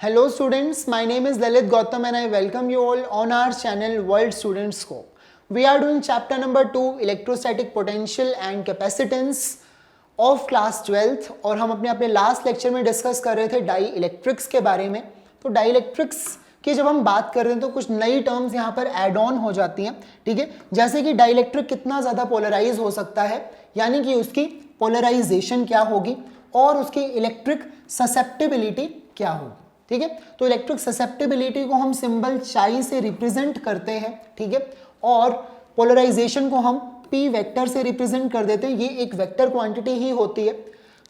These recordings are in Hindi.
Hello students, my name is Lalit Gautam and I welcome you all on our channel World Student Scope. We are doing chapter number 2 electrostatic potential and capacitance of class 12th और हम अपने लास्ट लेक्चर में डिस्कस कर रहे थे डाई इलेक्ट्रिक्स के बारे में। तो डाई इलेक्ट्रिक्स की जब हम बात कर रहे हैं तो कुछ नई टर्म्स यहाँ पर एड ऑन हो जाती हैं, ठीक है। जैसे कि डाई इलेक्ट्रिक कितना ज़्यादा पोलराइज हो सकता है, यानी कि उसकी पोलराइजेशन क्या होगी और उसकी इलेक्ट्रिक ससेप्टिबिलिटी क्या होगी, ठीक है। तो इलेक्ट्रिक ससेप्टिबिलिटी को हम सिंबल चाई से रिप्रेजेंट करते हैं, ठीक है, और पोलराइजेशन को हम पी वेक्टर से रिप्रेजेंट कर देते हैं। ये एक वेक्टर क्वांटिटी ही होती है।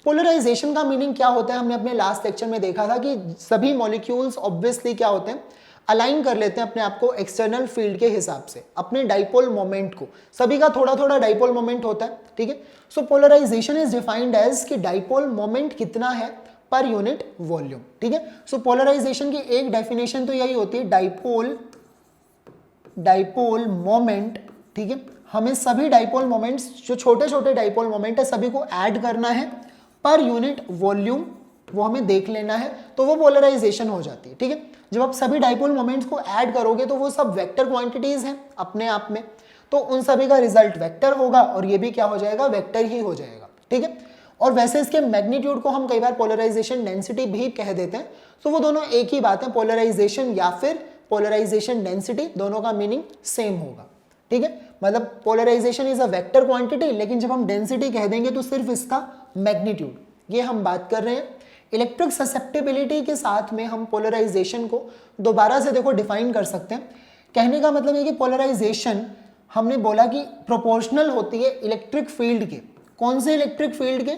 पोलराइजेशन का मीनिंग क्या होता है, हमने अपने लास्ट लेक्चर में देखा था कि सभी मॉलिक्यूल्स ऑब्वियसली क्या होते हैं, अलाइन कर लेते हैं अपने आप को एक्सटर्नल फील्ड के हिसाब से, अपने डाइपोल मोमेंट को। सभी का थोड़ा थोड़ा डाइपोल मोमेंट होता है, ठीक है। सो पोलराइजेशन इज डिफाइंड एज कि डाइपोल मोमेंट कितना है पर यूनिट वॉल्यूम, ठीक है। सो पोलराइजेशन की एक डेफिनेशन तो यही होती है, डाइपोल मोमेंट, ठीक है। हमें सभी डाइपोल मोमेंट्स, जो छोटे छोटे डाइपोल मोमेंट है, सभी को ऐड करना है पर यूनिट वॉल्यूम, वो हमें देख लेना है, तो वो पोलराइजेशन हो जाती है, ठीक है। जब आप सभी डाइपोल मोमेंट्स को ऐड करोगे तो वो सब वेक्टर क्वांटिटीज हैं अपने आप में, तो उन सभी का रिजल्ट वेक्टर होगा और ये भी क्या हो जाएगा, वेक्टर ही हो जाएगा, ठीक है। और वैसे इसके मैग्नीट्यूड को हम कई बार पोलराइजेशन डेंसिटी भी कह देते हैं, तो वो दोनों एक ही बात है। पोलराइजेशन या फिर पोलराइजेशन डेंसिटी, दोनों का मीनिंग सेम होगा, ठीक है। मतलब polarisation is a vector quantity, लेकिन जब हम डेंसिटी कह देंगे तो सिर्फ इसका मैग्नीट्यूड, ये हम बात कर रहे हैं। इलेक्ट्रिक ससेप्टिबिलिटी के साथ में हम पोलराइजेशन को दोबारा से देखो डिफाइन कर सकते हैं। कहने का मतलब है कि पोलराइजेशन हमने बोला कि प्रोपोर्शनल होती है इलेक्ट्रिक फील्ड के। कौन से इलेक्ट्रिक फील्ड के?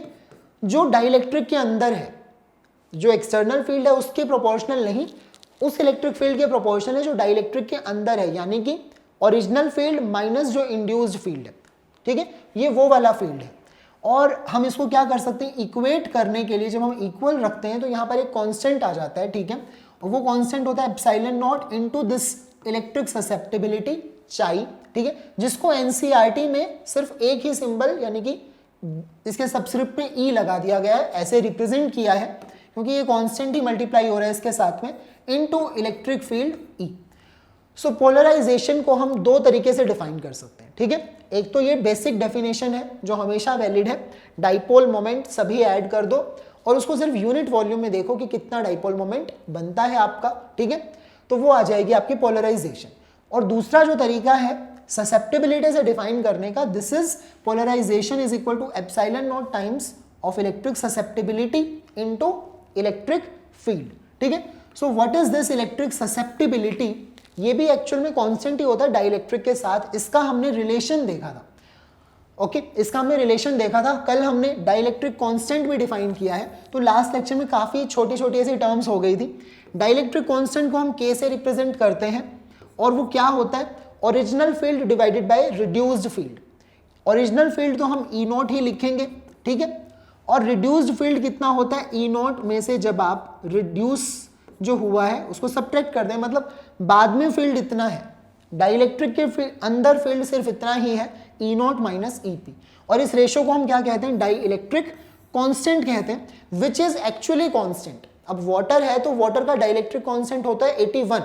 जो डाइलेक्ट्रिक के अंदर है, जो एक्सटर्नल फील्ड है उसके प्रोपोर्शनल नहीं, उस इलेक्ट्रिक फील्ड के प्रोपोर्शनल है जो डाइलेक्ट्रिक के अंदर है, यानी कि ओरिजिनल फील्ड माइनस जो इंड्यूस्ड फील्ड है, ठीक है, ये वो वाला फील्ड है। और हम इसको क्या कर सकते हैं, इक्वेट करने के लिए जब हम इक्वल रखते हैं तो यहाँ पर एक कांस्टेंट आ जाता है, ठीक है, और वो कांस्टेंट होता है epsilon naught into this electric susceptibility चाई, ठीक है, जिसको एनसीईआरटी में सिर्फ एक ही सिंबल यानी कि इसके सबस्क्रिप्ट पे ई लगा दिया गया है, ऐसे रिप्रेजेंट किया है क्योंकि ये कांस्टेंट ही मल्टीप्लाई हो रहा है इसके साथ में, इनटू इलेक्ट्रिक फील्ड ई। सो पोलराइजेशन को हम दो तरीके से डिफाइन कर सकते हैं, ठीक है। एक तो ये बेसिक डेफिनेशन है जो हमेशा वैलिड है, डाइपोल मोमेंट सभी ऐड कर दो और उसको सिर्फ यूनिट वॉल्यूम में देखो कि कितना डाइपोल मोमेंट बनता है आपका, ठीक है, तो वो आ जाएगी आपकी पोलराइजेशन। और दूसरा जो तरीका है ससेप्टिबिलिटी से डिफाइन करने का, this is polarisation is equal to epsilon not times of electric susceptibility into electric field, ठीक है। So what is this electric susceptibility? ये भी एक्चुअल में कांस्टेंट ही होता है डाइलेक्ट्रिक के साथ। इसका हमने रिलेशन देखा था, ओके, इसका हमने रिलेशन देखा था। कल हमने डाइलेक्ट्रिक कांस्टेंट भी डिफाइन किया है, तो लास्ट लेक्चर में काफी छोटी छोटी ऐसी टर्म्स हो गई थी। डाइलेक्ट्रिक कांस्टेंट को हम के से रिप्रेजेंट करते हैं और वो क्या होता है, original field divided by reduced field. Original field तो हम ई नॉट ही लिखेंगे, ठीक है, और रिड्यूस्ड फील्ड कितना होता है, ई नॉट में से जब आप रिड्यूस जो हुआ है उसको सब्ट्रैक्ट कर दें, मतलब बाद में फील्ड इतना है, डाइलेक्ट्रिक के अंदर फील्ड सिर्फ इतना ही है, ई नॉट माइनस ई पी। और इस रेशो को हम क्या कहते हैं, डाई इलेक्ट्रिक कॉन्स्टेंट कहते हैं, विच इज एक्चुअली कॉन्स्टेंट। अब वाटर है तो वाटर का डाइलेक्ट्रिक कॉन्स्टेंट होता है 81,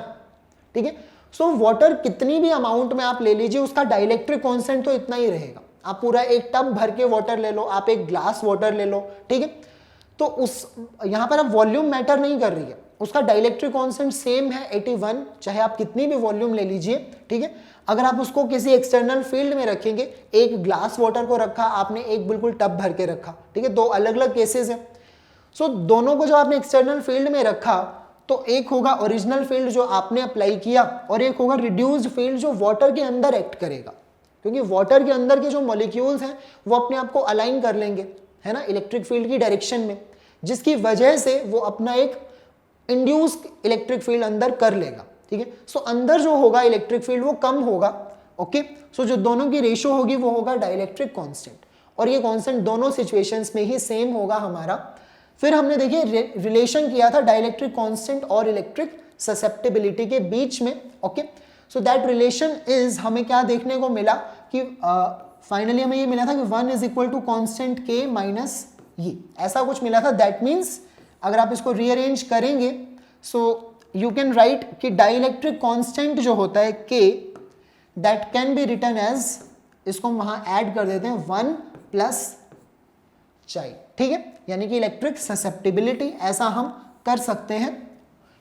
ठीक है। सो वाटर कितनी भी अमाउंट में आप ले लीजिए, उसका डाइलेक्ट्रिक कॉन्स्टेंट तो इतना ही रहेगा। आप पूरा एक टब भर के वाटर ले लो, आप एक ग्लास वाटर ले लो, ठीक है, तो उस यहाँ पर अब वॉल्यूम मैटर नहीं कर रही है, उसका डाइलेक्ट्रिक कांस्टेंट सेम है 81, चाहे आप कितनी भी वॉल्यूम ले लीजिए, ठीक है। अगर आप उसको किसी एक्सटर्नल फील्ड में रखेंगे, एक ग्लास वाटर को रखा आपने, एक बिल्कुल टब भर के रखा, ठीक है, दो अलग अलग केसेस हैं। सो दोनों को जो आपने एक्सटर्नल फील्ड में रखा, तो एक होगा ओरिजिनल फील्ड जो आपने अप्लाई किया और एक होगा रिड्यूस्ड फील्ड जो वाटर के अंदर एक्ट करेगा, क्योंकि वाटर के अंदर के जो मॉलिक्यूल्स हैं वो अपने आप को अलाइन कर लेंगे, है ना, इलेक्ट्रिक फील्ड की डायरेक्शन में, जिसकी वजह से वो अपना एक इंड्यूस्ड इलेक्ट्रिक फील्ड अंदर कर लेगा, ठीक है। सो अंदर जो होगा इलेक्ट्रिक फील्ड वो कम होगा, ओके। सो जो दोनों की रेशो होगी वो होगा डाइलेक्ट्रिक कांस्टेंट, और ये कांस्टेंट दोनों सिचुएशंस में ही सेम होगा हमारा। फिर हमने देखिए रिलेशन किया था डाइलेक्ट्रिक कांस्टेंट और इलेक्ट्रिक ससेप्टिबिलिटी के बीच में, okay. So that relation is, हमें क्या देखने को मिला कि फाइनली हमें ये मिला था कि 1 इज इक्वल टू कांस्टेंट के माइनस ये, ऐसा कुछ मिला था। दैट मीन्स अगर आप इसको रीअरेंज करेंगे सो यू कैन राइट कि डाइलेक्ट्रिक कांस्टेंट जो होता है K, that can be written as, इसको हम वहां ऐड कर देते हैं 1 प्लस चाई, ठीक है, यानी कि इलेक्ट्रिक ससेप्टिबिलिटी, ऐसा हम कर सकते हैं।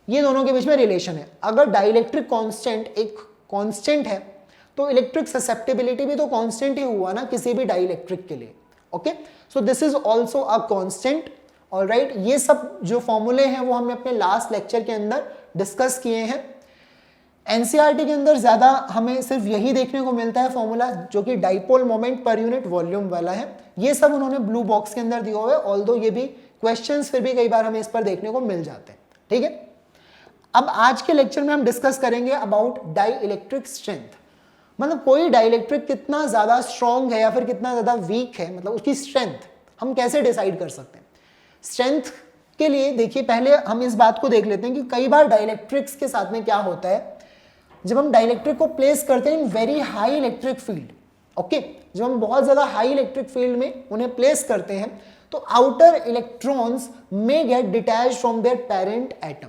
ये दोनों के बीच में रिलेशन है। अगर डाइलेक्ट्रिक कांस्टेंट एक कांस्टेंट है तो इलेक्ट्रिक ससेप्टिबिलिटी भी तो कांस्टेंट ही हुआ ना किसी भी डाइलेक्ट्रिक के लिए। Okay, so this is also a constant. Alright, ये सब जो फॉर्मूले हैं वो हमने अपने लास्ट लेक्चर के अंदर डिस्कस किए हैं। एनसीईआरटी के अंदर ज्यादा हमें सिर्फ यही देखने को मिलता है फॉर्मूला, जो कि dipole moment per unit volume वाला है। ये सब उन्होंने ब्लू बॉक्स के अंदर दिया हुआ है, ऑल्दो ये भी क्वेश्चंस फिर भी कई बार हमें इस पर देखने को मिल जाते हैं। ठीक है, अब आज के लेक्चर में हम डिस्कस करेंगे अबाउट डाई इलेक्ट्रिक स्ट्रेंथ। मतलब कोई डाइलेक्ट्रिक कितना ज्यादा स्ट्रॉन्ग है या फिर कितना ज्यादा वीक है, मतलब उसकी स्ट्रेंथ हम कैसे डिसाइड कर सकते हैं। स्ट्रेंथ के लिए देखिए पहले हम इस बात को देख लेते हैं कि कई बार डाइलेक्ट्रिक्स के साथ में क्या होता है, जब हम डाइलेक्ट्रिक को प्लेस करते हैं in very high electric field, okay, जब हम बहुत ज्यादा हाई इलेक्ट्रिक फील्ड में उन्हें प्लेस करते हैं तो आउटर इलेक्ट्रॉन्स में get detach from their parent atom.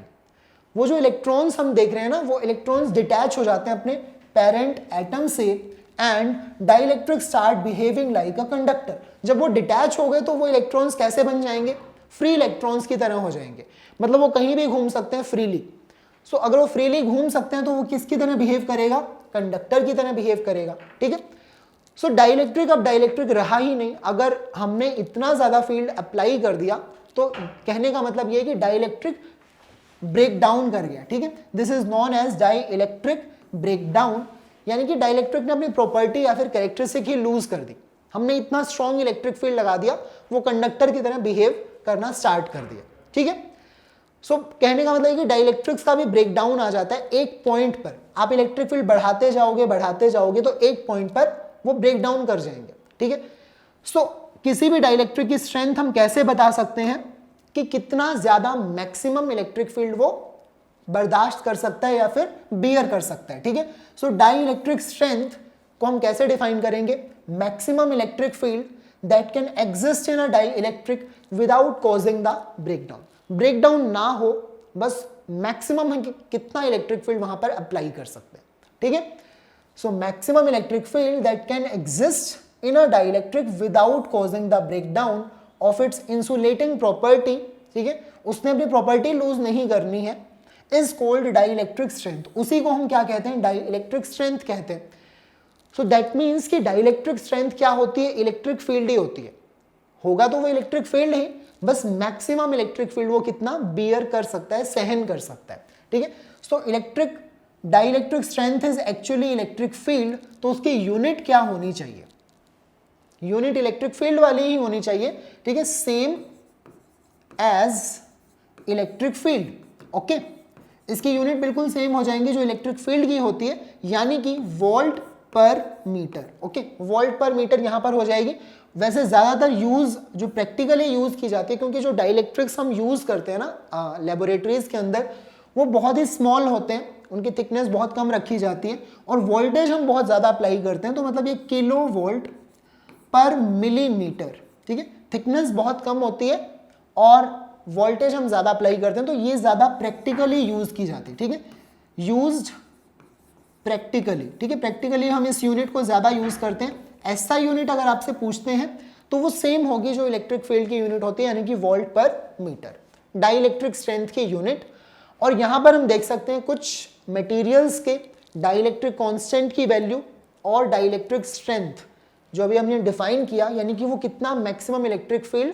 वो जो इलेक्ट्रॉन्स हम देख रहे हैं ना, वो इलेक्ट्रॉन्स डिटैच हो जाते हैं अपने पेरेंट एटम से and dielectric start behaving like a conductor. जब वो डिटैच हो गए तो वो इलेक्ट्रॉन्स कैसे बन जाएंगे, फ्री इलेक्ट्रॉन्स की तरह हो जाएंगे, मतलब वो कहीं भी घूम सकते हैं फ्रीली। सो अगर वो फ्रीली घूम सकते हैं तो वो किसकी तरह बिहेव करेगा, कंडक्टर की तरह बिहेव करेगा। ठीक है, सो डाइलेक्ट्रिक अब डाइलेक्ट्रिक रहा ही नहीं। अगर हमने इतना ज्यादा फील्ड अप्लाई कर दिया तो कहने का मतलब ये है कि डाइलेक्ट्रिक ब्रेक डाउन कर गया। ठीक है, this is known as dielectric breakdown, यानी कि डाइलेक्ट्रिक ने अपनी प्रॉपर्टी या फिर कैरेक्टरिस्टिक ही लूज कर दी। हमने इतना स्ट्रॉन्ग इलेक्ट्रिक फील्ड लगा दिया, वो कंडक्टर की तरह बिहेव करना स्टार्ट कर दिया। ठीक है, सो कहने का मतलब है कि डाइलेक्ट्रिक्स का भी ब्रेक डाउन आ जाता है एक पॉइंट पर। आप इलेक्ट्रिक फील्ड बढ़ाते जाओगे तो एक पॉइंट पर वो ब्रेक डाउन कर जाएंगे। ठीक है, सो किसी भी डाइलेक्ट्रिक की स्ट्रेंथ हम कैसे बता सकते हैं कि कितना ज्यादा मैक्सिमम इलेक्ट्रिक फील्ड वो बर्दाश्त कर सकता है या फिर बियर कर सकता है। ठीक है, सो डाई इलेक्ट्रिक स्ट्रेंथ को हम कैसे डिफाइन करेंगे, maximum electric field that can exist in a dielectric without causing the breakdown. Breakdown ना हो, बस मैक्सिमम हम कितना इलेक्ट्रिक फील्ड वहां पर अप्लाई कर सकते हैं। ठीक है, so maximum electric field that can exist in a dielectric without causing the breakdown of its insulating property. ठीक है, उसने अपनी प्रॉपर्टी लूज नहीं करनी है, इज कॉल्ड डाइलेक्ट्रिक स्ट्रेंथ। उसी को हम क्या कहते हैं, डाइलेक्ट्रिक स्ट्रेंथ कहते हैं। सो दैट मीन्स कि डाइलेक्ट्रिक स्ट्रेंथ क्या होती है, इलेक्ट्रिक फील्ड ही होती है। होगा तो वो इलेक्ट्रिक फील्ड ही, बस मैक्सिमम इलेक्ट्रिक फील्ड वो कितना बियर कर सकता है, सहन कर सकता है। ठीक है, so electric dielectric strength is actually electric field. तो उसकी यूनिट क्या होनी चाहिए, यूनिट इलेक्ट्रिक फील्ड वाली ही होनी चाहिए। ठीक है, same as electric field. Okay, इसकी यूनिट बिल्कुल सेम हो जाएंगी जो इलेक्ट्रिक फील्ड की होती है, यानी कि वोल्ट पर मीटर। ओके, वोल्ट पर मीटर यहां पर हो जाएगी। वैसे ज्यादातर यूज जो प्रैक्टिकली यूज की जाती है, क्योंकि जो डाइलेक्ट्रिक्स हम यूज करते हैं ना लेबोरेटरीज के अंदर, वो बहुत ही स्मॉल होते हैं, उनकी थिकनेस बहुत कम रखी जाती है और वोल्टेज हम बहुत ज्यादा अप्लाई करते हैं। तो मतलब ये किलो वोल्ट पर मिलीमीटर। ठीक है, थिकनेस बहुत कम होती है और वोल्टेज हम ज्यादा अप्लाई करते हैं, तो ये ज्यादा प्रैक्टिकली यूज की जाती है। ठीक है, यूज्ड प्रैक्टिकली। ठीक है, प्रैक्टिकली हम इस यूनिट को ज्यादा यूज करते हैं। ऐसा यूनिट अगर आपसे पूछते हैं तो वो सेम होगी जो इलेक्ट्रिक फील्ड की यूनिट होती है, यानी कि वोल्ट पर मीटर, डाइलेक्ट्रिक स्ट्रेंथ की यूनिट। और यहां पर हम देख सकते हैं कुछ मटेरियल्स के डाइलेक्ट्रिक कांस्टेंट की वैल्यू और डाइलेक्ट्रिक स्ट्रेंथ जो अभी हमने डिफाइन किया, यानी कि वो कितना मैक्सिमम इलेक्ट्रिक फील्ड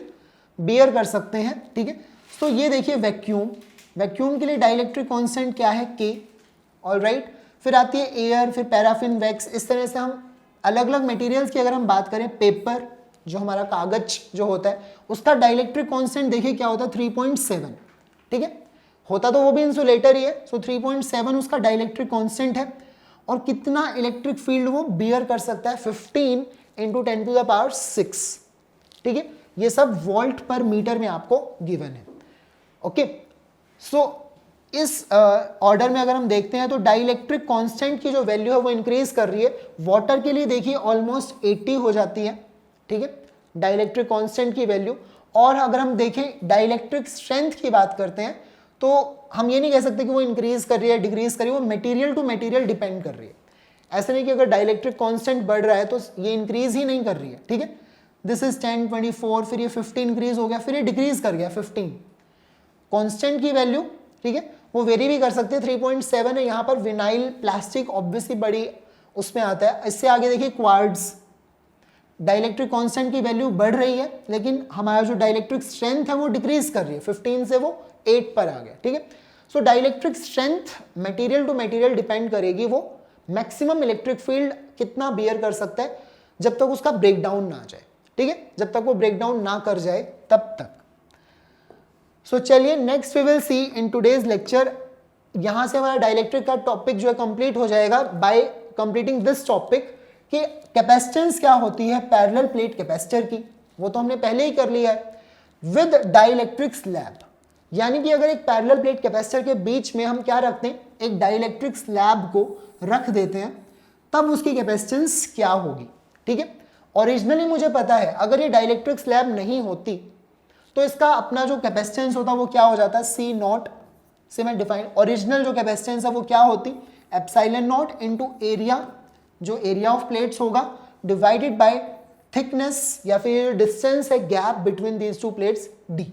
बियर कर सकते हैं। ठीक है, तो ये देखिए वैक्यूम, वैक्यूम के लिए डाइलेक्ट्रिक कांस्टेंट क्या है, के। ऑलराइट, फिर आती है एयर, फिर पैराफिन, वैक्स। इस तरह से हम अलग अलग मटेरियल्स की अगर हम बात करें, पेपर जो हमारा कागज जो होता है, उसका डाइलेक्ट्रिक कांस्टेंट देखिए क्या होता है, 3.7। ठीक है, होता तो वो भी इंसुलेटर ही है। सो 3.7 उसका डाइलेक्ट्रिक कांस्टेंट है। और कितना इलेक्ट्रिक फील्ड वो बियर कर सकता है, 15 × 10⁶। ठीक है, ये सब वोल्ट पर मीटर में आपको गिवन है। ओके, सो इस ऑर्डर में अगर हम देखते हैं तो डाइलेक्ट्रिक कांस्टेंट की जो वैल्यू है वो इंक्रीज कर रही है। वाटर के लिए देखिए ऑलमोस्ट 80 हो जाती है। ठीक है, डाइलेक्ट्रिक कांस्टेंट की वैल्यू। और अगर हम देखें डाइलेक्ट्रिक स्ट्रेंथ की बात करते हैं तो हम ये नहीं कह सकते कि वो इंक्रीज कर रही है डिक्रीज कर रही है, वो मटेरियल टू मटेरियल डिपेंड कर रही है। ऐसा नहीं कि अगर डाइलेक्ट्रिक कांस्टेंट बढ़ रहा है तो ये इंक्रीज ही नहीं कर रही है, ठीक है। दिस इज 10, 24, फिर ये 50 इंक्रीज हो गया, फिर ये डिक्रीज कर गया 15। कांस्टेंट की वैल्यू, ठीक है, वो वेरी भी कर सकते हैं। 3.7 है यहाँ पर, विनाइल प्लास्टिक ऑब्वियसली बड़ी उसमें आता है। इससे आगे देखिए क्वार्ट्ज, डाइलेक्ट्रिक कांस्टेंट की वैल्यू बढ़ रही है लेकिन हमारा जो डाइलेक्ट्रिक स्ट्रेंथ है वो डिक्रीज कर रही है, 15 से वो 8 पर आ गया, ठीक है। So dielectric strength material to material depend करेगी, वो मैक्सिमम इलेक्ट्रिक फील्ड कितना बियर कर सकता है जब तक उसका ब्रेकडाउन ना आ जाए, ठीक है, जब तक वो ब्रेकडाउन ना कर जाए तब तक। सो चलिए next we will see in today's lecture. यहां से हमारा डाइलेक्ट्रिक का टॉपिक जो है कंप्लीट हो जाएगा बाय कंप्लीटिंग दिस टॉपिक कि कैपेसिटेंस क्या होती है पैरेलल प्लेट कैपेसिटर की, वो तो हमने पहले ही कर लिया है। विद डाइलेक्ट्रिक स्लैब, यानी कि अगर एक पैरेलल प्लेट कैपेसिटर के बीच में हम क्या रखते हैं, एक डाइलेक्ट्रिक स्लैब को रख देते हैं, तब उसकी कैपेसिटेंस क्या होगी, ठीक है। ओरिजिनली मुझे पता है अगर ये डाइलेक्ट्रिक स्लैब नहीं होती तो इसका अपना जो कैपेसिटेंस होता वो क्या हो जाता है, सी नॉट से मैं डिफाइन, ओरिजिनल जो कैपेसिटेंस है वो क्या होती, एप्सिलॉन नॉट इनटू एरिया, जो एरिया ऑफ प्लेट्स होगा डिवाइडेड बाय थिकनेस या फिर डिस्टेंस है gap between these two plates d.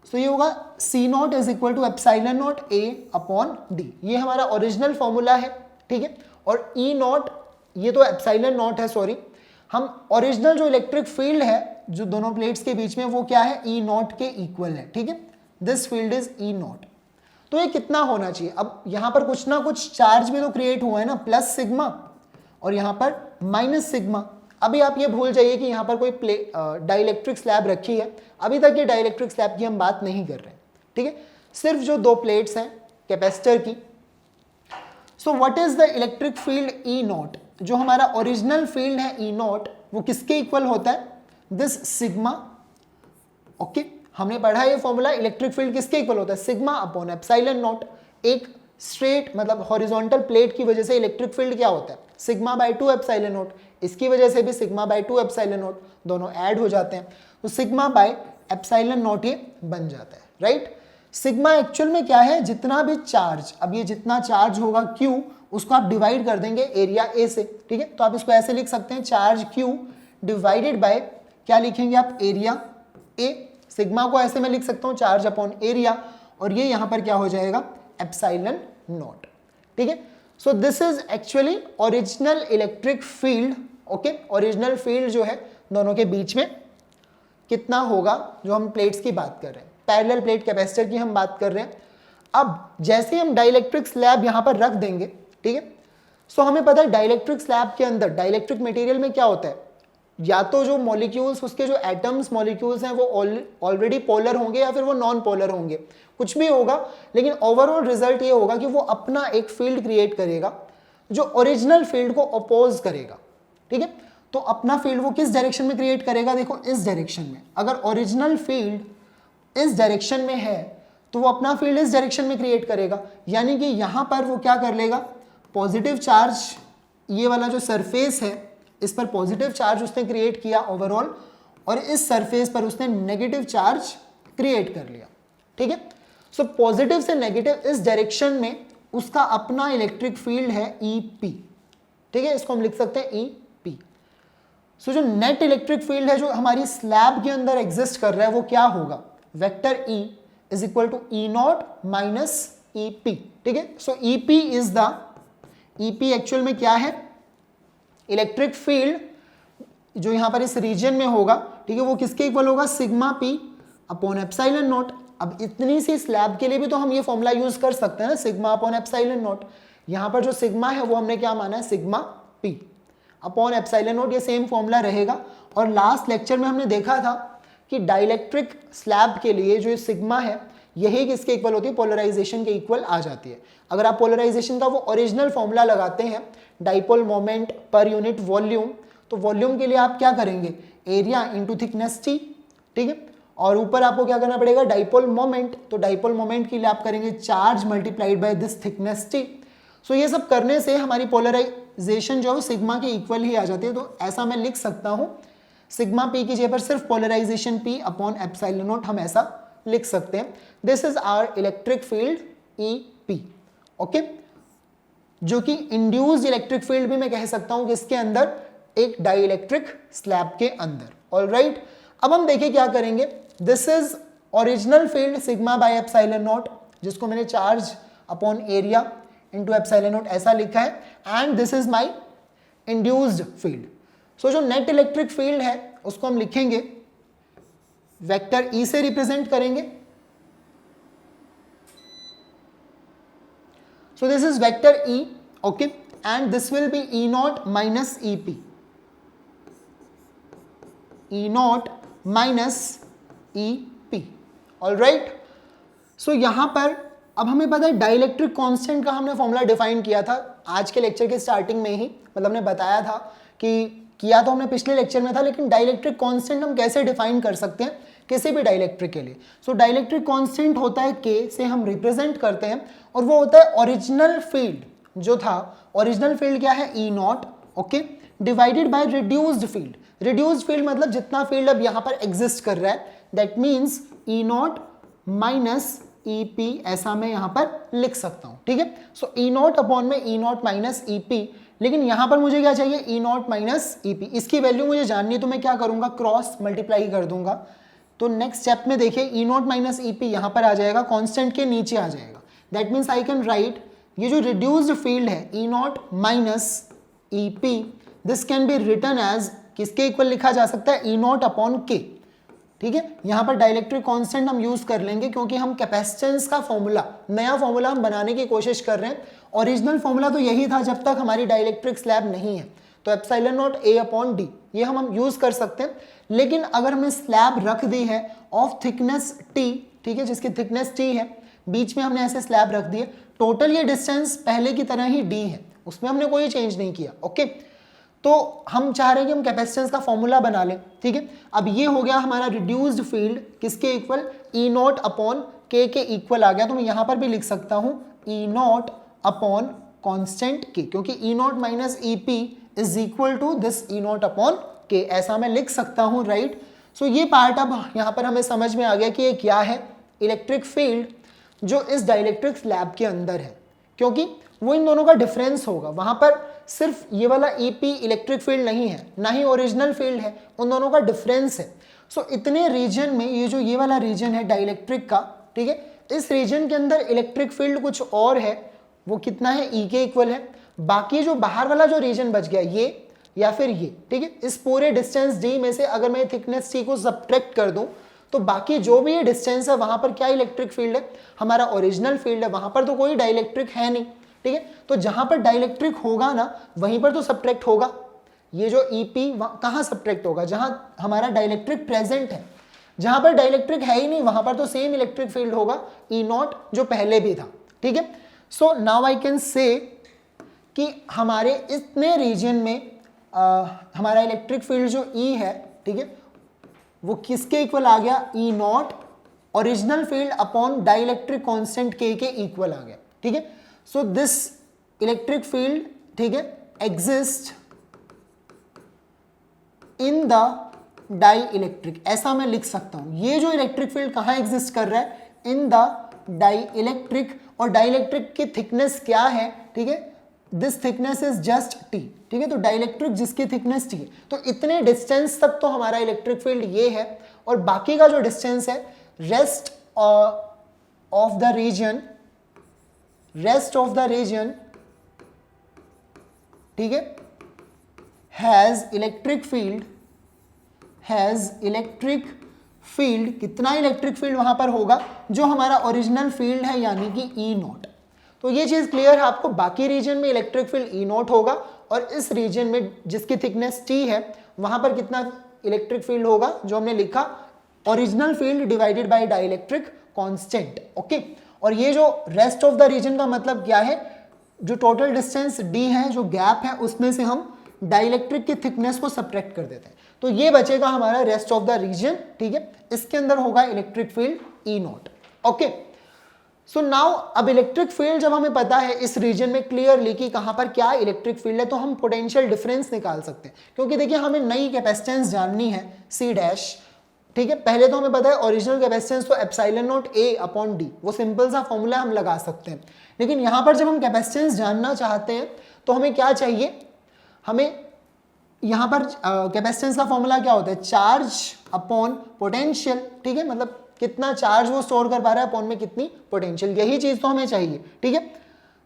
So ये होगा C naught is equal to epsilon naught A upon d, ये हमारा ओरिजिनल फॉर्मूला है, ठीक है। और ई नॉट, ये तो एप्सिलॉन नॉट है, सॉरी, हम ओरिजिनल जो इलेक्ट्रिक फील्ड है जो दोनों प्लेट्स के बीच में वो क्या है, ई नॉट के इक्वल है, ठीक है। This field is E not. तो ये कितना होना चाहिए, अब यहां पर कुछ ना कुछ चार्ज भी तो क्रिएट हुआ है ना, प्लस सिग्मा और यहां पर माइनस सिग्मा। अभी आप ये भूल जाइए कि यहां पर कोई डाइलेक्ट्रिक स्लैब रखी है, अभी तक ये डाइलेक्ट्रिक स्लैब की हम बात नहीं कर रहे हैं, ठीक है, सिर्फ जो दो प्लेट्स हैं कैपेसिटर की। सो what is the electric field E not, जो हमारा ओरिजिनल फील्ड है ई नॉट वो किसके इक्वल होता है, दिस सिग्मा, ओके। हमने पढ़ा ये फॉर्मूला, इलेक्ट्रिक फील्ड किसके इक्वल होता है, सिग्मा अपॉन एप्सिलॉन नॉट। एक स्ट्रेट मतलब हॉरिजॉन्टल प्लेट की वजह से इलेक्ट्रिक फील्ड क्या होता है, सिग्मा बाय 2 एप्सिलॉन नॉट, इसकी वजह से भी सिग्मा बाय 2 एप्सिलॉन नॉट, दोनों ऐड हो जाते हैं तो सिग्मा बाय एप्सिलॉन नॉट ये बन जाता है, राइट। सिग्मा एक्चुअल में क्या है, जितना भी चार्ज, अब ये जितना चार्ज होगा Q उसको आप डिवाइड कर देंगे एरिया A से, ठीक है। तो आप इसको ऐसे लिख सकते हैं, चार्ज Q डिवाइडेड बाय क्या लिखेंगे आप, एरिया A। सिग्मा को ऐसे मैं लिख सकता हूँ चार्ज अपॉन एरिया, और ये यहाँ पर क्या हो जाएगा, एप्सिलॉन नॉट, ठीक है। सो this is actually original electric field, okay. Original field जो है दोनों के बीच में कितना होगा, जो हम प्लेट्स की बात कर रहे हैं, पैरेलल प्लेट कैपेसिटर की हम बात कर रहे हैं। अब जैसे हम डाइलेक्ट्रिक स्लैब यहाँ पर रख देंगे, ठीक है, सो हमें पता है डाइलेक्ट्रिक स्लैब के अंदर डाइलेक्ट्रिक मटेरियल में क्या होता है, या तो जो मॉलिक्यूल्स, उसके जो एटम्स मॉलिक्यूल्स हैं वो ऑलरेडी पोलर होंगे या फिर वो नॉन पोलर होंगे, कुछ भी होगा, लेकिन ओवरऑल रिजल्ट ये होगा कि वो अपना एक फील्ड क्रिएट करेगा जो ओरिजिनल फील्ड को अपोज करेगा, ठीक है। तो अपना फील्ड वो किस डायरेक्शन में क्रिएट करेगा, देखो इस डायरेक्शन में। अगर ओरिजिनल फील्ड इस डायरेक्शन में है तो वो अपना फील्ड इस डायरेक्शन में क्रिएट करेगा, यानी कि यहां पर वो क्या कर लेगा, पॉजिटिव चार्ज, ये वाला जो सरफेस है इस पर पॉजिटिव चार्ज उसने क्रिएट किया ओवरऑल, और इस सरफेस पर उसने नेगेटिव चार्ज क्रिएट कर लिया, ठीक है। सो पॉजिटिव से नेगेटिव इस डायरेक्शन में उसका अपना इलेक्ट्रिक फील्ड है EP, ठीक है, इसको हम लिख सकते हैं EP। सो जो नेट इलेक्ट्रिक फील्ड है जो हमारी स्लैब के अंदर एग्जिस्ट कर रहा है वो क्या होगा, vector E is equal to E not minus EP, ठीक है। So EP is the, EP actual में क्या है, इलेक्ट्रिक फील्ड जो यहां पर इस रीजन में होगा, ठीक है, वो किसके इक्वल होगा, sigma P upon epsilon not. अब इतनी सी स्लैब के लिए भी तो हम ये फॉर्मूला यूज कर सकते हैं ना, सिग्मा अपॉन एप्सिलॉन नॉट। यहां पर जो सिग्मा है वो हमने क्या माना है, sigma P upon epsilon not, ये सेम फॉर्मूला रहेगा। और लास्ट लेक्चर में हमने देखा था कि डाइलेक्ट्रिक स्लैब के लिए जो सिग्मा है यही किसके इक्वल होती है, पोलराइजेशन के इक्वल आ जाती है। अगर आप पोलराइजेशन का वो ओरिजिनल फॉर्मूला लगाते हैं, dipole moment per unit volume, तो वॉल्यूम के लिए आप क्या करेंगे, एरिया इंटू थिकनेस T, ठीक है, और ऊपर आपको क्या करना पड़ेगा, डाइपोल मोमेंट, तो डाइपोल मोमेंट के लिए आप करेंगे charge multiplied by this thickness T। सो ये सब करने से हमारी पोलराइजेशन जो है सिग्मा के इक्वल ही आ जाती है। तो ऐसा मैं लिख सकता हूँ, सिग्मा P की जगह पर सिर्फ polarisation P upon epsilon not हम ऐसा लिख सकते हैं this is our electric field EP, okay, जो कि इंड्यूस्ड इलेक्ट्रिक फील्ड भी मैं कह सकता हूं किसके अंदर, एक डाइइलेक्ट्रिक स्लैब के अंदर। ऑलराइट, अब हम देखिए क्या करेंगे, this is original field sigma by epsilon naught, जिसको मैंने charge upon area into epsilon naught ऐसा लिखा है, and this is my induced field. So जो नेट इलेक्ट्रिक फील्ड है उसको हम लिखेंगे वेक्टर E से रिप्रेजेंट करेंगे। So this is vector E, okay, and this will be E naught minus EP, E naught minus EP, all right. So यहाँ पर अब हमें पता है डाइइलेक्ट्रिक कांस्टेंट का हमने फॉर्मूला डिफाइन किया था आज के लेक्चर के स्टार्टिंग में ही, मतलब हमने बताया था कि किया तो हमने पिछले लेक्चर में था, लेकिन डाइइलेक्ट्रिक कांस्टेंट हम कैसे डिफाइन कर सकते हैं किसी भी डाइइलेक्ट्रिक के लिए। सो डाइइलेक्ट्रिक कांस्टेंट होता है K से हम रिप्रेजेंट करते हैं, और वो होता है ओरिजिनल फील्ड जो था, ओरिजिनल फील्ड क्या है E not, okay, divided by reduced field. Reduced field मतलब जितना फील्ड अब यहाँ पर एग्जिस्ट कर रहा है, that means E not minus EP, ऐसा मैं यहाँ पर लिख सकता हूँ, ठीक है। सो E नॉट अपॉन में E नॉट माइनस EP, लेकिन यहाँ पर मुझे क्या चाहिए, E नॉट माइनस EP, इसकी वैल्यू मुझे जाननी है, तो मैं क्या करूँगा, क्रॉस मल्टीप्लाई कर दूंगा। तो नेक्स्ट स्टेप में देखिए E नॉट माइनस EP यहाँ पर आ जाएगा, कांस्टेंट के नीचे आ जाएगा, that means I can write ये जो रिड्यूस्ड फील्ड है E not minus EP, this can be written as, किसके इक्वल लिखा जा सकता है, E नॉट अपॉन K, ठीक है। यहाँ पर डाइइलेक्ट्रिक कांस्टेंट हम यूज कर लेंगे क्योंकि हम कैपेसिटेंस का फॉर्मूला, नया फॉर्मूला हम बनाने की कोशिश कर रहे हैं। ओरिजिनल फॉर्मूला तो यही था जब तक हमारी डाइइलेक्ट्रिक स्लैब नहीं है, तो epsilon not A upon D ये हम यूज कर सकते हैं। लेकिन अगर हमने स्लैब रख दी है ऑफ थिकनेस T, ठीक है, जिसकी थिकनेस T है, बीच में हमने ऐसे स्लैब रख दिए, टोटल ये डिस्टेंस पहले की तरह ही D है, उसमें हमने कोई चेंज नहीं किया, ओके। तो हम चाह रहे हैं कि हम कैपेसिटेंस का फॉर्मूला बना लें, ठीक है। अब ये हो गया हमारा रिड्यूस्ड फील्ड किसके equal, E not upon K के इक्वल आ गया, तो मैं यहाँ पर भी लिख सकता हूँ E not upon constant K, क्योंकि E not minus EP is equal to this E not upon K, ऐसा मैं लिख सकता हूँ, राइट। सो ये पार्ट अब यहाँ पर हमें समझ में आ गया कि ये क्या है, इलेक्ट्रिक फील्ड जो इस डाइइलेक्ट्रिक स्लैब के अंदर है, क्योंकि वो इन दोनों का डिफरेंस होगा, वहां पर सिर्फ ये वाला EP इलेक्ट्रिक फील्ड नहीं है, ना ही ओरिजिनल फील्ड है, उन दोनों का डिफरेंस है। सो इतने रीजन में ये जो ये वाला रीजन है डाइइलेक्ट्रिक का, ठीक है, इस रीजन के अंदर इलेक्ट्रिक फील्ड कुछ और है, वो कितना है, E के इक्वल है। बाकी जो बाहर वाला जो रीजन बच गया, ये या फिर ये, ठीक है, इस पूरे डिस्टेंस D में से अगर मैं थिकनेस T को सब्ट्रैक्ट कर दूं, तो बाकी जो भी ये डिस्टेंस है वहां पर क्या इलेक्ट्रिक फील्ड है, हमारा ओरिजिनल फील्ड है, वहां पर तो कोई डाइइलेक्ट्रिक है नहीं, ठीक है। तो जहां पर डाइइलेक्ट्रिक होगा ना, वहीं पर तो सब्ट्रैक्ट होगा। ये जो EP कहाँ सब्ट्रैक्ट होगा, जहां हमारा डाइइलेक्ट्रिक प्रेजेंट है, जहां पर डाइइलेक्ट्रिक है ही नहीं वहां पर तो सेम इलेक्ट्रिक फील्ड होगा E नॉट जो पहले भी था, ठीक है। So now I can say कि हमारे इतने रीजन में हमारा इलेक्ट्रिक फील्ड जो E है, ठीक है, वो किसके इक्वल आ गया, E not original field upon dielectric constant K के इक्वल आ गया, ठीक है। सो दिस इलेक्ट्रिक फील्ड, ठीक है, एग्जिस्ट इन द डाइइलेक्ट्रिक, ऐसा मैं लिख सकता हूं। ये जो इलेक्ट्रिक फील्ड कहां एग्जिस्ट कर रहा है, इन द डाइइलेक्ट्रिक, और डाइइलेक्ट्रिक की थिकनेस क्या है, ठीक है, this thickness is just T, ठीक है। तो डाइइलेक्ट्रिक जिसकी थिकनेस T है, तो इतने डिस्टेंस तक तो हमारा इलेक्ट्रिक फील्ड ये है, और बाकी का जो डिस्टेंस है, रेस्ट ऑफ द रीजन, ठीक है, हैज इलेक्ट्रिक फील्ड, कितना इलेक्ट्रिक फील्ड वहां पर होगा, जो हमारा ओरिजिनल फील्ड है, यानी कि E नॉट। तो ये चीज क्लियर है आपको, बाकी रीजन में इलेक्ट्रिक फील्ड E नॉट होगा, और इस रीजन में जिसकी थिकनेस T है, वहां पर कितना इलेक्ट्रिक फील्ड होगा, जो हमने लिखा original field divided by dielectric constant, okay. और ये जो रेस्ट ऑफ द रीजन का मतलब क्या है, जो टोटल डिस्टेंस D है, जो गैप है, उसमें से हम डाइइलेक्ट्रिक की थिकनेस को सब्ट्रैक्ट कर देते हैं, तो ये बचेगा हमारा रेस्ट ऑफ द रीजन, ठीक है। इसके अंदर होगा electric field E not, okay. So now अब इलेक्ट्रिक फील्ड जब हमें पता है इस रीजन में क्लियरली कि कहां पर क्या इलेक्ट्रिक फील्ड है, तो हम पोटेंशियल डिफरेंस निकाल सकते हैं, क्योंकि देखिए हमें नई कैपेसिटेंस जाननी है C डैश, ठीक है, पहले तो हमें पता है ओरिजिनल कैपेसिटेंस तो epsilon naught A upon D, वो सिंपल सा फॉर्मूला हम लगा सकते हैं। लेकिन यहाँ पर जब हम कैपेसिटेंस जानना चाहते हैं तो हमें क्या चाहिए, हमें यहाँ पर कैपेसिटेंस का फॉर्मूला क्या होता है, चार्ज अपॉन पोटेंशियल। ठीक है, मतलब कितना चार्ज वो स्टोर कर पा रहा है अपॉन में कितनी पोटेंशियल, यही चीज तो हमें चाहिए। ठीक है,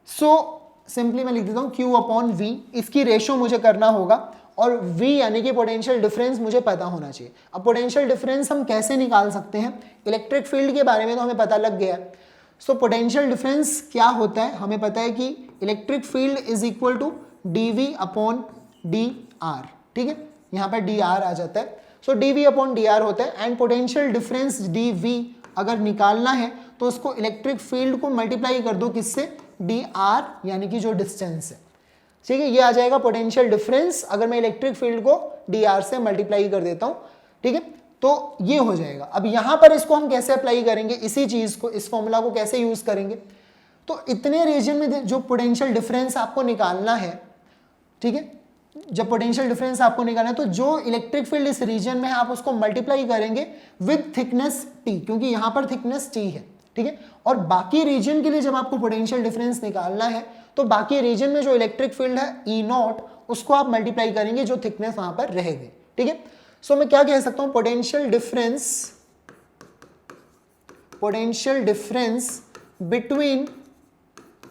सो सिंपली मैं लिख देता हूँ Q अपॉन V, इसकी रेशो मुझे करना होगा और V यानी कि पोटेंशियल डिफरेंस मुझे पता होना चाहिए। अब पोटेंशियल डिफरेंस हम कैसे निकाल सकते हैं, इलेक्ट्रिक फील्ड के बारे में तो हमें पता लग गया है। सो पोटेंशियल डिफरेंस क्या होता है, हमें पता है कि electric field is equal to dV upon dr। ठीक है, यहाँ पर dr आ जाता है, सो dV अपॉन dr होता है। एंड पोटेंशियल डिफरेंस dV अगर निकालना है तो उसको इलेक्ट्रिक फील्ड को मल्टीप्लाई कर दो किससे, dr यानी कि जो डिस्टेंस है। ठीक है, ये आ जाएगा पोटेंशियल डिफरेंस अगर मैं इलेक्ट्रिक फील्ड को dr से मल्टीप्लाई कर देता हूँ। ठीक है, तो ये हो जाएगा। अब यहाँ पर इसको हम कैसे अप्लाई करेंगे, इसी चीज को, इस फॉर्मूला को कैसे यूज करेंगे, तो इतने रीजन में जो पोटेंशियल डिफरेंस आपको निकालना है, ठीक है, जब पोटेंशियल डिफरेंस आपको निकालना है तो जो इलेक्ट्रिक फील्ड इस रीजन में है आप उसको मल्टीप्लाई करेंगे विद थिकनेस t, क्योंकि यहाँ पर थिकनेस t है। ठीक है, और बाकी रीजन के लिए जब आपको पोटेंशियल डिफरेंस निकालना है तो बाकी रीजन में जो इलेक्ट्रिक फील्ड है E नॉट, उसको आप मल्टीप्लाई करेंगे जो थिकनेस वहां पर रहेगी। ठीक है, सो मैं क्या कह सकता हूं, potential difference between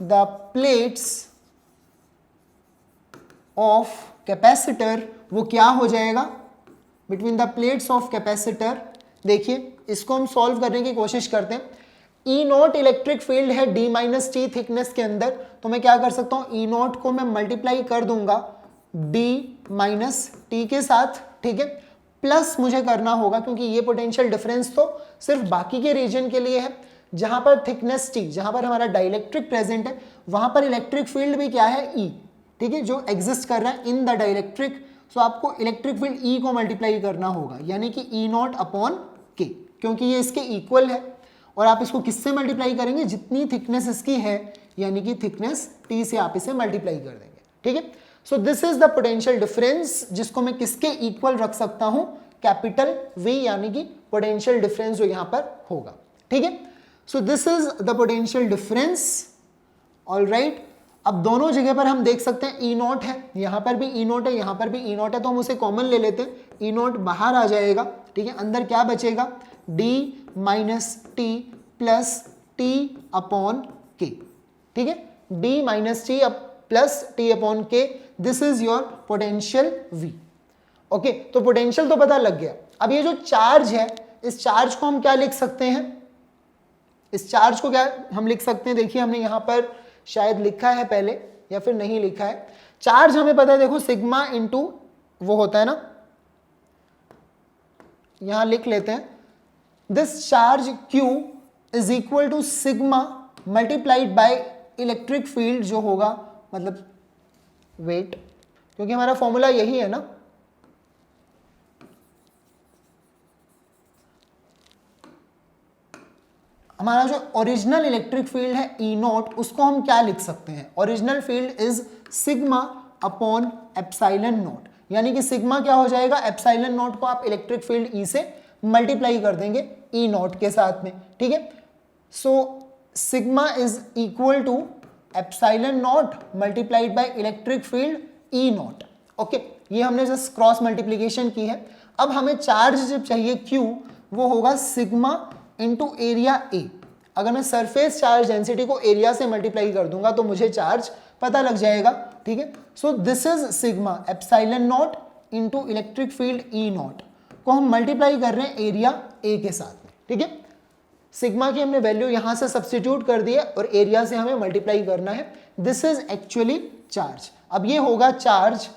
the plates of capacitor, वो क्या हो जाएगा, between the plates of capacitor. देखिए इसको हम सॉल्व करने की कोशिश करते हैं। E नॉट इलेक्ट्रिक फील्ड है d माइनस टी थिकनेस के अंदर, तो मैं क्या कर सकता हूं, E नॉट को मैं मल्टीप्लाई कर दूंगा d माइनस टी के साथ। ठीक है, प्लस मुझे करना होगा क्योंकि ये पोटेंशियल डिफरेंस तो सिर्फ बाकी के रीजन के लिए है, जहां पर थिकनेस t, जहां पर हमारा डाइलेक्ट्रिक प्रेजेंट है, वहां पर इलेक्ट्रिक फील्ड भी क्या है, E। ठीक है, जो एग्जिस्ट कर रहा है इन द डाइलेक्ट्रिक, सो आपको इलेक्ट्रिक फील्ड E को मल्टीप्लाई करना होगा, यानी कि E नॉट अपॉन K, क्योंकि ये इसके इक्वल है। और आप इसको किससे मल्टीप्लाई करेंगे, जितनी थिकनेस इसकी है, यानी कि थिकनेस T से आप इसे मल्टीप्लाई कर देंगे। ठीक है, सो this is the potential difference, जिसको मैं किसके इक्वल रख सकता हूं, कैपिटल V, यानी कि पोटेंशियल डिफरेंस जो यहां पर होगा। ठीक है, सो this is the potential difference. Alright, अब दोनों जगह पर हम देख सकते हैं E नॉट है, यहां पर भी E नॉट है, यहां पर भी E नॉट है, तो हम उसे कॉमन ले लेते हैं। E नॉट बाहर आ जाएगा। ठीक है, अंदर क्या बचेगा, d minus t plus t upon k. ठीक है, d minus t plus t upon k, this is your potential V। Okay, तो पोटेंशियल तो पता लग गया। अब ये जो चार्ज है, इस चार्ज को हम क्या लिख सकते हैं, इस चार्ज को क्या हम लिख सकते हैं, देखिए हमने यहां पर शायद लिखा है पहले या फिर नहीं लिखा है। चार्ज हमें पता है, देखो सिग्मा इंटू वो होता है ना, यहां लिख लेते हैं, this charge Q is equal to sigma multiplied by electric field जो होगा, मतलब वेट, क्योंकि हमारा फॉर्मूला यही है ना, हमारा जो ओरिजिनल इलेक्ट्रिक फील्ड है E नॉट, उसको हम क्या लिख सकते हैं, original field is sigma upon epsilon not, यानी कि सिग्मा क्या हो जाएगा, एप्सिलॉन नॉट को आप इलेक्ट्रिक फील्ड E से मल्टीप्लाई कर देंगे E नॉट के साथ में। ठीक है, so sigma is equal to epsilon not multiplied by electric field E not. Okay, ये हमने जस्ट क्रॉस मल्टीप्लीकेशन की है। अब हमें चार्ज जब चाहिए Q, वो होगा सिग्मा इंटू एरिया A। अगर मैं सरफेस चार्ज डेंसिटी को एरिया से मल्टीप्लाई कर दूंगा तो मुझे चार्ज पता लग जाएगा। ठीक है, सो this is sigma epsilon not into electric field E not को हम मल्टीप्लाई कर रहे हैं एरिया A के साथ में। ठीक है, सिग्मा की हमने वैल्यू यहां से सब्स्टिट्यूट कर दी है और एरिया से हमें मल्टीप्लाई करना है। This is actually charge. अब ये होगा चार्ज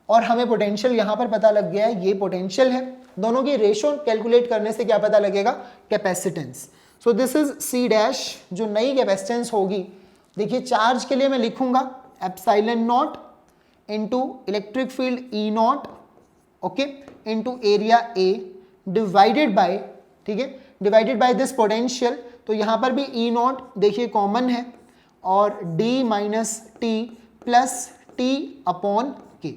और हमें पोटेंशियल यहां पर पता लग गया है, ये पोटेंशियल है। दोनों की रेशो कैलकुलेट करने से क्या पता लगेगा, capacitance. So this is C dash, जो नई कैपेसिटेंस होगी। देखिए चार्ज के लिए मैं लिखूंगा epsilon not into electric field E not, okay, into area A divided by, ठीक है, डिवाइडेड बाय दिस पोटेंशियल। तो यहां पर भी E नॉट देखिए कॉमन है और d minus t plus t upon के,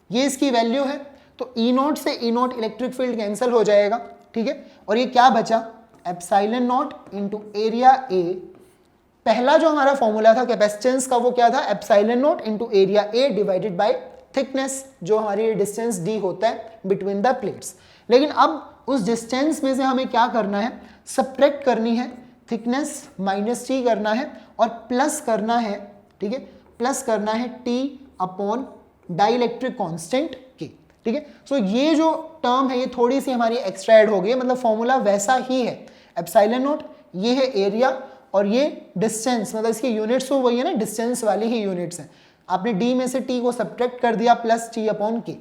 ये इसकी वैल्यू है। तो E नॉट से E not electric field cancel हो जाएगा ठीक है, और ये क्या बचा, epsilon not into area A. पहला जो हमारा फॉर्मूला था कैपेसिटेंस का वो क्या था, epsilon not into area A divided by thickness, जो हमारी डिस्टेंस डी होता है बिटवीन द प्लेट्स। लेकिन अब उस डिस्टेंस में से हमें क्या करना है, सब्ट्रैक्ट करनी है थिकनेस माइनस टी करना है और प्लस करना है, ठीक है, प्लस करना है टी अपॉन डाइलेक्ट्रिक कांस्टेंट के, ठीक है। सो ये जो टर्म है ये थोड़ी सी हमारी एक्स्ट्रा ऐड हो गई है, मतलब फॉर्मूला वैसा ही है, एप्सिलॉन नॉट ये है एरिया और ये डिस्टेंस, मतलब इसकी यूनिट्स तो वही है ना, डिस्टेंस वाली ही यूनिट्स हैं। आपने डी में से टी को सब्ट्रैक्ट कर दिया प्लस टी अपॉन के।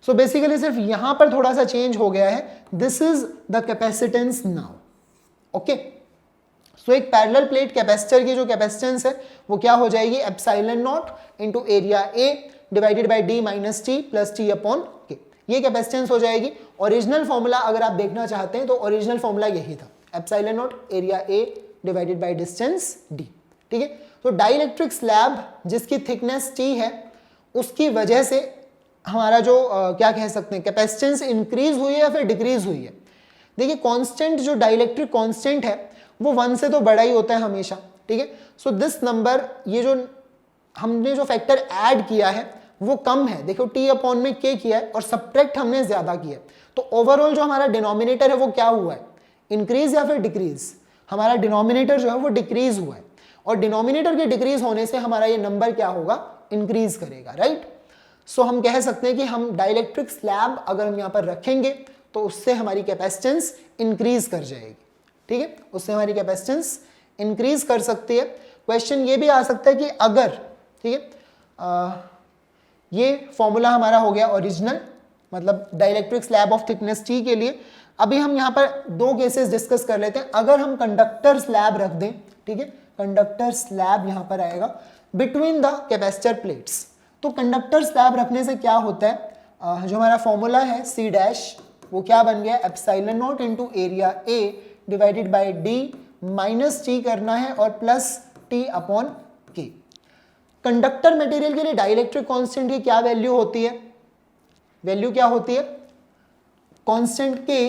सो बेसिकली सिर्फ यहां पर थोड़ा सा चेंज हो गया है, this is the capacitance now, okay. So एक पैरेलल प्लेट कैपेसिटर की जो कैपेसिटेंस है वो क्या हो जाएगी, epsilon not into area A divided by D minus t plus t upon के, ये कैपेसिटेंस हो जाएगी। ओरिजिनल फॉर्मूला अगर आप देखना चाहते हैं तो ओरिजिनल फॉर्मूला यही था, epsilon not area A divided by distance D, ठीक है। तो डाइलेक्ट्रिक स्लैब जिसकी थिकनेस टी है उसकी वजह से हमारा जो क्या कह सकते हैं, कैपेसिटेंस इंक्रीज हुई है या फिर डिक्रीज हुई है। देखिए कांस्टेंट जो डाइलेक्ट्रिक कांस्टेंट है वो 1 से तो बड़ा ही होता है हमेशा, ठीक है। सो दिस नंबर, ये जो हमने जो फैक्टर ऐड किया है वो कम है, देखो टी अपॉन में के किया है और सब्ट्रैक्ट हमने ज्यादा किया है, तो ओवरऑल जो हमारा डिनोमिनेटर है वो क्या हुआ है, इंक्रीज या फिर डिक्रीज, हमारा डिनोमिनेटर जो है वो डिक्रीज हुआ है, और डिनोमिनेटर के डिक्रीज होने से हमारा ये नंबर क्या होगा, इंक्रीज करेगा, राइट। सो हम कह सकते हैं कि हम डाइलेक्ट्रिक स्लैब अगर हम यहाँ पर रखेंगे तो उससे हमारी कैपेसिटेंस इंक्रीज कर जाएगी, ठीक है, उससे हमारी कैपेसिटेंस इंक्रीज कर सकती है। क्वेश्चन ये भी आ सकता है कि अगर, ठीक है, ये फॉर्मूला हमारा हो गया ओरिजिनल, मतलब dielectric slab of thickness T के लिए। अभी हम यहाँ पर दो केसेस डिस्कस कर लेते हैं। अगर हम कंडक्टर स्लैब रख दें, ठीक है, कंडक्टर स्लैब यहाँ पर आएगा बिटवीन द कैपेसिटर प्लेट्स, तो कंडक्टर स्लैब रखने से क्या होता है, जो हमारा फॉर्मूला है सी डैश वो क्या बन गया, epsilon not into area A divided by D minus T करना है और प्लस टी अपॉन के। कंडक्टर मटेरियल के लिए डाइलेक्ट्रिक कांस्टेंट की क्या वैल्यू होती है, वैल्यू क्या होती है, कांस्टेंट के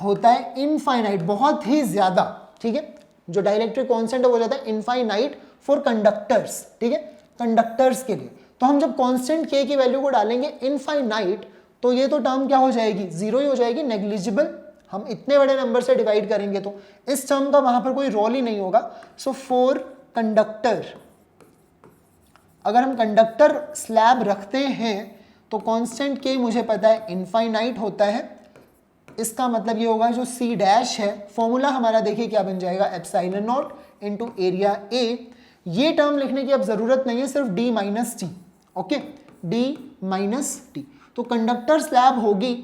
होता है इनफाइनाइट, बहुत ही ज्यादा, ठीक है, जो डाइलेक्ट्रिक कांस्टेंट है वो जाता है इनफाइनाइट फॉर कंडक्टर्स, ठीक है, कंडक्टर्स के लिए। तो हम जब कांस्टेंट के की वैल्यू को डालेंगे इनफाइनाइट तो ये तो टर्म क्या हो जाएगी, जीरो ही हो जाएगी, नेग्लिजिबल। हम इतने बड़े नंबर से डिवाइड करेंगे तो इस टर्म का वहां पर कोई रोल ही नहीं होगा। सो फॉर कंडक्टर, अगर हम कंडक्टर स्लैब रखते हैं तो कांस्टेंट के मुझे पता है इनफाइनाइट होता है, इसका मतलब ये होगा जो सी डैश है, फॉर्मूला हमारा देखिए क्या बन जाएगा, epsilon naught into area A. ये टर्म लिखने की अब जरूरत नहीं है, सिर्फ D minus T, okay, D minus T. तो कंडक्टर स्लैब होगी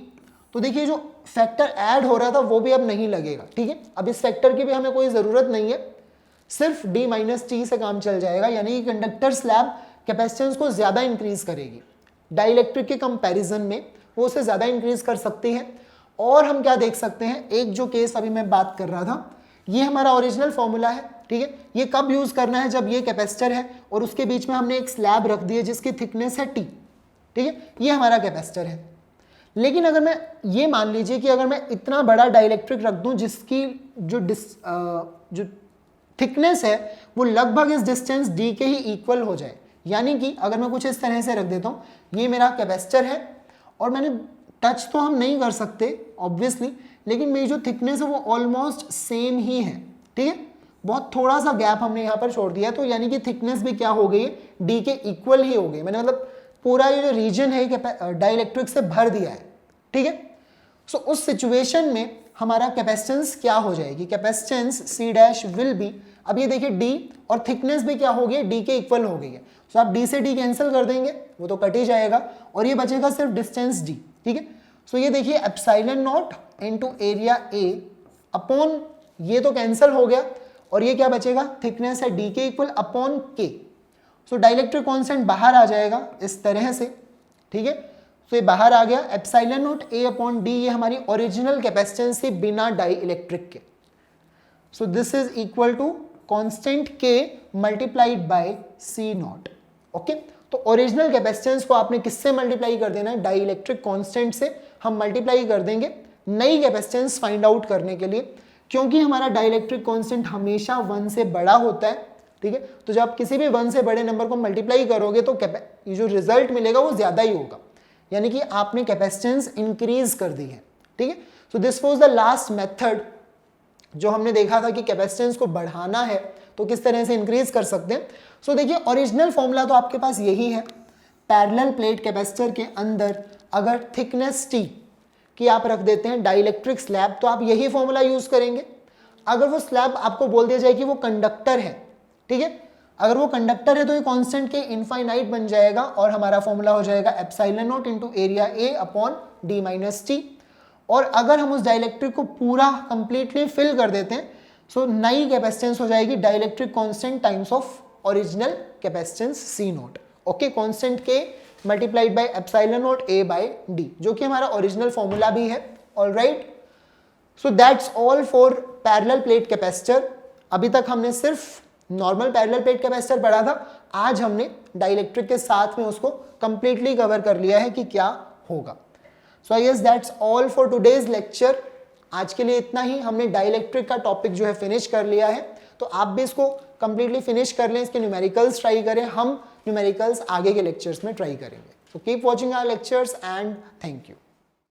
तो देखिए जो फैक्टर ऐड हो रहा था वो भी अब नहीं लगेगा, ठीक है, अब इस फैक्टर की भी हमें कोई जरूरत नहीं है, सिर्फ डी माइनस टी से काम चल जाएगा। यानी कि कंडक्टर स्लैब कैपेसिटेंस को ज्यादा इंक्रीज करेगी, डाइलेक्ट्रिक के कंपैरिजन में वो उसे ज्यादा इंक्रीज कर सकती है। और हम क्या देख सकते हैं, एक जो केस अभी मैं बात कर रहा था ये हमारा ओरिजिनल फॉर्मूला है, ठीक है, ये कब यूज करना है, जब ये कैपेसिटर है और उसके बीच में हमने एक स्लैब रख दी है जिसकी थिकनेस है टी, ठीक है, ये हमारा कैपेसिटर है। लेकिन अगर मैं ये मान लीजिए कि अगर मैं इतना बड़ा डाइलेक्ट्रिक रख दूं जिसकी जो थिकनेस है वो लगभग इस डिस्टेंस डी के ही इक्वल हो जाए, यानी कि अगर मैं कुछ इस तरह से रख देता हूं, ये मेरा कैपेसिटर है और मैंने टच तो हम नहीं कर सकते ऑब्वियसली, लेकिन मेरी जो थिकनेस है वो ऑलमोस्ट सेम ही है, ठीक है, बहुत थोड़ा सा गैप हमने यहाँ पर छोड़ दिया, तो यानी कि थिकनेस भी क्या हो गई है, डी के इक्वल ही हो गई। मैंने मतलब पूरा ये जो रीजन है डाइलेक्ट्रिक से भर दिया है, ठीक है। सो उस सिचुएशन में हमारा कैपेसिटेंस क्या हो जाएगी, capacitance C dash will be, अब ये देखिए डी और थिकनेस भी क्या हो गई, डी के इक्वल हो गई है। सो आप डी से डी कैंसिल कर देंगे, वो तो कट ही जाएगा और ये बचेगा सिर्फ डिस्टेंस डी, ठीक है। सो ये देखिए epsilon naught into area A upon, ये तो कैंसिल हो गया और ये क्या बचेगा, थिकनेस है डी के इक्वल अपॉन के। सो डाइलेक्ट्रिक कांस्टेंट बाहर आ जाएगा इस तरह से, ठीक है। सो ये बाहर आ गया, epsilon naught A upon d, ये हमारी ओरिजिनल कैपेसिटेंस थी बिना डाई इलेक्ट्रिक के। So this is equal to constant के multiplied by C naught, okay. तो ओरिजिनल कैपेसिटेंस को आपने किससे मल्टीप्लाई कर देना है, डाई इलेक्ट्रिक कांस्टेंट से हम मल्टीप्लाई कर देंगे नई कैपेसिटेंस फाइंड आउट करने के लिए, क्योंकि हमारा डाइलेक्ट्रिक कांस्टेंट हमेशा 1 से बड़ा होता है, ठीक है। तो जब आप किसी भी 1 से बड़े नंबर को मल्टीप्लाई करोगे तो जो रिजल्ट मिलेगा वो ज्यादा ही होगा, यानी कि आपने कैपेसिटेंस इंक्रीज कर दी है, ठीक है। So this was the last method जो हमने देखा था कि कैपेसिटेंस को बढ़ाना है तो किस तरह से इंक्रीज कर सकते हैं। सो देखिए ओरिजिनल फॉर्मूला तो आपके पास यही है, पैरेलल प्लेट कैपेसिटर के अंदर अगर थिकनेस T की आप रख देते हैं डाइलेक्ट्रिक स्लैब तो आप यही फॉर्मूला यूज करेंगे। अगर वो स्लैब आपको बोल दिया जाए कि वो कंडक्टर है, ठीक है, अगर वो कंडक्टर है तो ये कांस्टेंट के इनफाइनाइट बन जाएगा और हमारा फॉर्मूला हो जाएगा epsilon naught into area A upon D minus T. और अगर हम उस डाइलेक्ट्रिक को पूरा कंप्लीटली फिल कर देते हैं सो नई कैपेसिटेंस हो जाएगी dielectric constant times of original capacitance C naught. Okay, constant के multiplied by epsilon naught A by d, जो कि हमारा ओरिजिनल फॉर्मूला भी है। Alright, so that's all for parallel plate capacitor. अभी तक हमने सिर्फ नॉर्मल पैरेलल प्लेट कैपेसिटर पढ़ा था, आज हमने डाइलेक्ट्रिक के साथ में उसको कंप्लीटली कवर कर लिया है कि क्या होगा। So I guess that's all for today's lecture. आज के लिए इतना ही, हमने डाइलेक्ट्रिक का टॉपिक जो है फिनिश कर लिया है, तो आप भी इसको कंप्लीटली फिनिश कर लें, इसके न्यूमेरिकल्स ट्राई करें, हम न्यूमेरिकल्स आगे के लेक्चर्स में ट्राई करेंगे। So keep watching our lectures and thank you.